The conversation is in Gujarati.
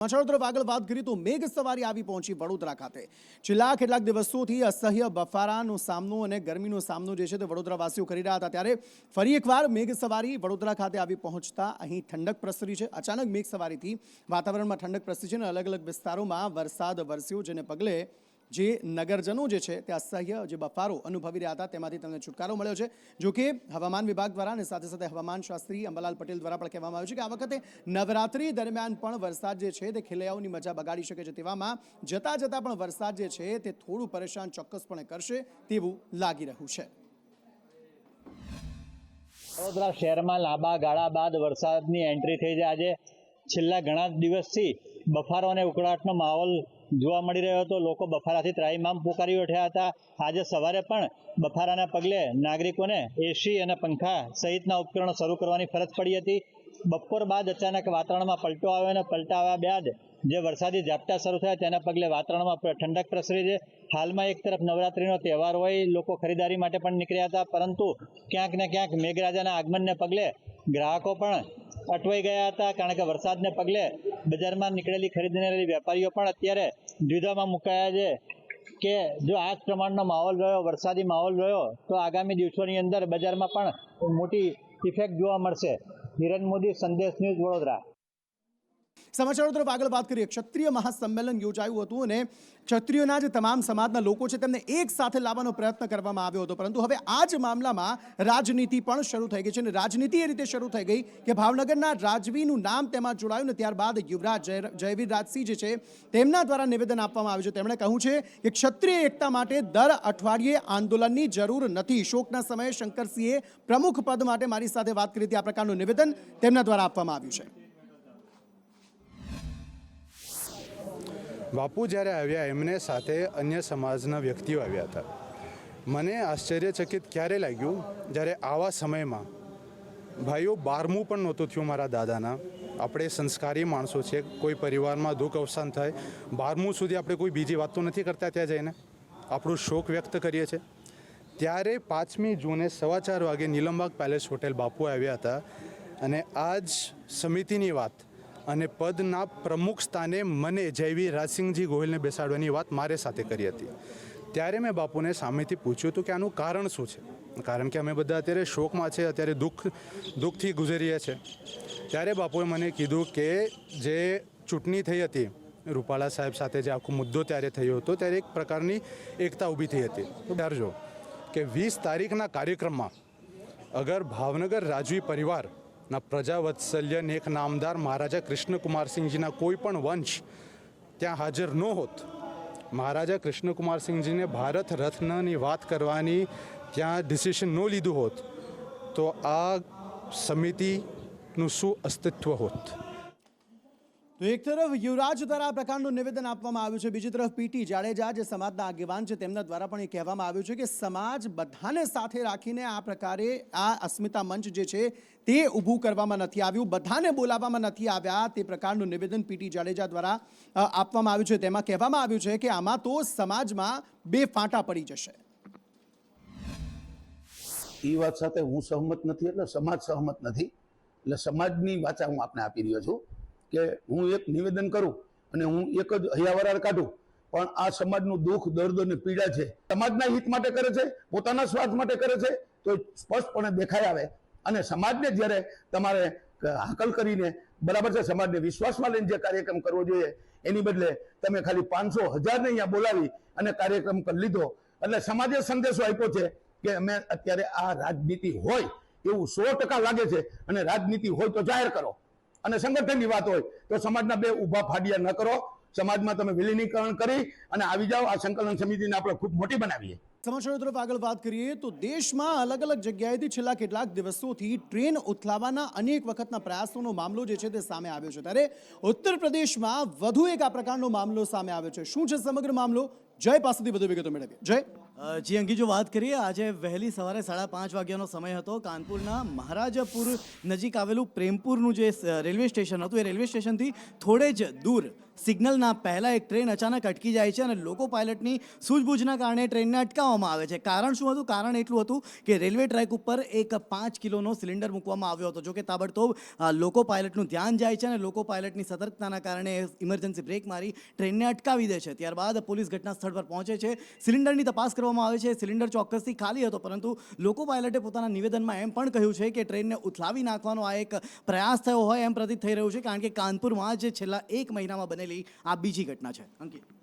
સમાચારો તરફ આગળ વાત કરીએ તો મેઘ સવારી આવી પહોંચી વડોદરા ખાતે। છેલ્લા કેટલાક દિવસોથી અસહ્ય બફારાનો સામનો અને ગરમીનો સામનો જે છે તે વડોદરાવાસીઓ કરી રહ્યા હતા, ત્યારે ફરી એકવાર મેઘ સવારી વડોદરા ખાતે આવી પહોંચતા અહીં ઠંડક પ્રસરી છે। અચાનક મેઘ સવારીથી વાતાવરણમાં ઠંડક પ્રસરી છે અને અલગ અલગ વિસ્તારોમાં વરસાદ વરસ્યો, જેને પગલે જે નગરજનો જે છે તે અસહ્ય જે બફારો અનુભવી રહ્યા હતા તેમાંથી તેમને છુટકારો મળ્યો છે। જો કે હવામાન વિભાગ દ્વારા અને સાથે સાથે હવામાન શાસ્ત્રી અંબાલાલ પટેલ દ્વારા પણ કહેવામાં આવ્યું છે કે આ વખતે નવરાત્રી દરમિયાન પણ વરસાદ જે છે તે ખેલૈયાઓની મજા બગાડી શકે છે, તેવામાં જતા જતા પણ વરસાદ જે છે તે થોડું પરેશાન ચોક્કસપણે કરશે તેવું લાગી રહ્યું છે। વડોદરા શહેરમાં લાંબા ગાળા બાદ વરસાદની એન્ટ્રી થઈ છે। આજે છેલ્લા ઘણા દિવસથી બફારો અને ઉકળાટનો માહોલ જોવા મળી રહ્યો હતો। લોકો બફારાથી ત્રાહિમામ પોકારી ઉઠ્યા હતા। આજે સવારે પણ બફારાના પગલે નાગરિકોને એસી અને પંખા સહિતના ઉપકરણો શરૂ કરવાની ફરજ પડી હતી। બપોર બાદ અચાનક વાતાવરણમાં પલટો આવ્યો અને પલટા આવ્યા બાદ જે વરસાદી ઝાપટા શરૂ થયા તેના પગલે વાતાવરણમાં ઠંડક પ્રસરી છે। હાલમાં એક તરફ નવરાત્રીનો તહેવાર હોય, લોકો ખરીદારી માટે પણ નીકળ્યા હતા, પરંતુ ક્યાંક ને ક્યાંક મેઘરાજાના આગમનને પગલે ગ્રાહકો પણ અટવાઈ ગયા હતા, કારણ કે વરસાદને પગલે બજારમાં નીકળેલી ખરીદનારી વેપારીઓ પણ અત્યારે દ્વિધામાં મુકાયા છે કે જો આ જ પ્રમાણનો માહોલ રહ્યો, વરસાદી માહોલ રહ્યો, તો આગામી દિવસોની અંદર બજારમાં પણ મોટી ઇફેક્ટ જોવા મળશે। હિરણ મોદી, સંદેશ ન્યૂઝ, વડોદરા। સમાચારો તરફ આગળ વાત કરીએ। ક્ષત્રિય મહાસંમેલન યોજાયું હતું અને ક્ષત્રિયોના જે તમામ સમાજના લોકો છે તેમને એક સાથે લાવવાનો પ્રયત્ન કરવામાં આવ્યો હતો, પરંતુ હવે આ જ મામલામાં રાજનીતિ પણ શરૂ થઈ ગઈ છે અને રાજનીતિ એ રીતે શરૂ થઈ ગઈ કે ભાવનગરના રાજવીનું નામ તેમાં જોડાયું ને ત્યારબાદ યુવરાજ જયવીર રાજસિંહ જે છે તેમના દ્વારા નિવેદન આપવામાં આવ્યું છે। તેમણે કહ્યું છે કે ક્ષત્રિય એકતા માટે દર અઠવાડિયે આંદોલનની જરૂર નથી। શોકના સમયે શંકરસિંહે પ્રમુખ પદ માટે મારી સાથે વાત કરી હતી, આ પ્રકારનું નિવેદન તેમના દ્વારા આપવામાં આવ્યું છે। બાપુ જ્યારે આવ્યા એમને સાથે અન્ય સમાજના વ્યક્તિઓ આવ્યા હતા। મને આશ્ચર્યચકિત ક્યારે લાગ્યું જ્યારે આવા સમયમાં ભાઈઓ 12મું પણ નહોતું થયું મારા દાદાના। આપણે સંસ્કારી માણસો છે, કોઈ પરિવારમાં દુઃખ અવસાન થાય 12મું સુધી આપણે કોઈ બીજી વાત તો નથી કરતા, ત્યાં જઈને આપણું શોક વ્યક્ત કરીએ છીએ। ત્યારે 5મી જૂને 4:15 વાગે નીલમબાગ પેલેસ હોટેલ બાપુ આવ્યા હતા અને આ જ સમિતિની વાત અને પદના પ્રમુખ સ્થાને મને જયવીર રાજસિંહજી ગોહિલને બેસાડવાની વાત મારે સાથે કરી હતી। ત્યારે મેં બાપુને સામેથી પૂછ્યું હતું કે આનું કારણ શું છે, કારણ કે અમે બધા અત્યારે શોકમાં છે, અત્યારે દુઃખથી ગુજરીએ છીએ। ત્યારે બાપુએ મને કીધું કે જે ચૂંટણી થઈ હતી રૂપાલા સાહેબ સાથે, જે આખો મુદ્દો ત્યારે થયો હતો, ત્યારે એક પ્રકારની એકતા ઊભી થઈ હતી। તો વિચારજો કે 20 તારીખના કાર્યક્રમમાં અગર ભાવનગર રાજવી પરિવાર ના પ્રજાવત્સલ્ય એક નામદાર મહારાજા કૃષ્ણકુમારસિંહજીના કોઈ પણ વંશ ત્યાં હાજર ન હોત, મહારાજા કૃષ્ણકુમારસિંહજીને ભારત રત્નની વાત કરવાની ત્યાં ડિસિશન ન લીધું હોત, તો આ સમિતિનું શું અસ્તિત્વ હોત? તો એક તરફ યુવરાજ દ્વારા આ પ્રકારનું નિવેદન આપવામાં આવ્યું છે, બીજી તરફ પીટી જાડેજા જે સમાજના આગેવાન છે તેમના દ્વારા પણ એ કહેવામાં આવ્યું છે કે સમાજ બધાને સાથે રાખીને આ પ્રકારે આ અસ્મિતા મંચ જે છે તે ઊભું કરવામાં નથી આવ્યું, બધાને બોલાવવામાં નથી આવ્યા, તે પ્રકારનું નિવેદન પીટી જાડેજા દ્વારા આપવામાં આવ્યું છે। તેમાં કહેવામાં આવ્યું છે કે આમાં તો સમાજમાં બે ફાંટા પડી જશે। એ વાત સાથે હું સહમત નથી, એટલે સમાજ સહમત નથી, એટલે સમાજની વાચા હું આપને આપી રહ્યો છું કે હું એક નિવેદન કરું અને હું એક જ હૈયાવરાળ કાઢું, પણ આ સમાજનું દુઃખ, દર્દ અને પીડા છે, સમાજના હિત માટે કરે છે, પોતાના સ્વાર્થ માટે કરે છે, તો સ્પષ્ટપણે દેખાઈ આવે। અને સમાજને જ્યારે તમારે હાકલ કરીને બરાબર છે, સમાજને વિશ્વાસમાં લઈને જે કાર્યક્રમ કરવો જોઈએ એની બદલે તમે ખાલી 500,000 ને અહીંયા બોલાવી અને કાર્યક્રમ કરી લીધો, એટલે સમાજે સંદેશો આપ્યો છે કે અમે અત્યારે આ રાજનીતિ હોય એવું 100% લાગે છે, અને રાજનીતિ હોય તો જાહેર કરો, અને સંગઠનની વાત હોય તો સમાજના બે ઊભા ફાડિયા ન કરો, સમાજમાં તમે વિલીનીકરણ કરી અને આવી જાઓ। આ સંકલન સમિતિને આપણે ખૂબ મોટી બનાવીએ। સમાચારો તરફ આગળ વાત કરીએ તો દેશમાં અલગ અલગ જગ્યાએથી છેલ્લા કેટલાક દિવસોથી ટ્રેન ઉથલાવવાના અનેક વખતના પ્રયાસોનો મામલો જે છે તે સામે આવ્યો છે, ત્યારે ઉત્તર પ્રદેશમાં વધુ એક આ પ્રકારનો મામલો સામે આવ્યો છે। શું છે સમગ્ર મામલો? જય પાસેથી વધુ વિગતો મેળવીએ। જય જી અંકી, જો વાત કરીએ, આજે વહેલી સવારે 5:30 વાગ્યાનો સમય હતો। કાનપુરના મહારાજપુર નજીક આવેલું પ્રેમપુરનું જે રેલવે સ્ટેશન હતું, એ રેલવે સ્ટેશનથી થોડે જ દૂર સિગ્નલના પહેલાં એક ટ્રેન અચાનક અટકી જાય છે અને લોકો પાયલટની સૂઝબૂછના કારણે ટ્રેનને અટકાવવામાં આવે છે. કારણ શું હતું? કારણ એટલું હતું કે રેલવે ટ્રેક ઉપર એક 5 કિલોનો સિલિન્ડર મૂકવામાં આવ્યો હતો. જો કે તાબડતોબ લોકો પાયલટનું ધ્યાન જાય છે અને લોકો પાયલટની સતર્કતાના કારણે ઇમરજન્સી બ્રેક મારી ટ્રેનને અટકાવી દે છે. ત્યારબાદ પોલીસ ઘટના સ્થળ પર પહોંચે છે. સિલિન્ડરની તપાસ કરવામાં આવે છે. સિલિન્ડર ચોક્કસથી ખાલી હતો, પરંતુ લોકો પાયલટે પોતાના નિવેદનમાં એમ પણ કહ્યું છે કે ટ્રેનને ઉથલાવી નાખવાનો આ એક પ્રયાસ થયો હોય એમ પ્રતીત થઈ રહ્યું છે, કારણ કે કાનપુરમાં જે છેલ્લા 1 મહિનામાં બનેલી આ બીજી ઘટના છે. અંકિત.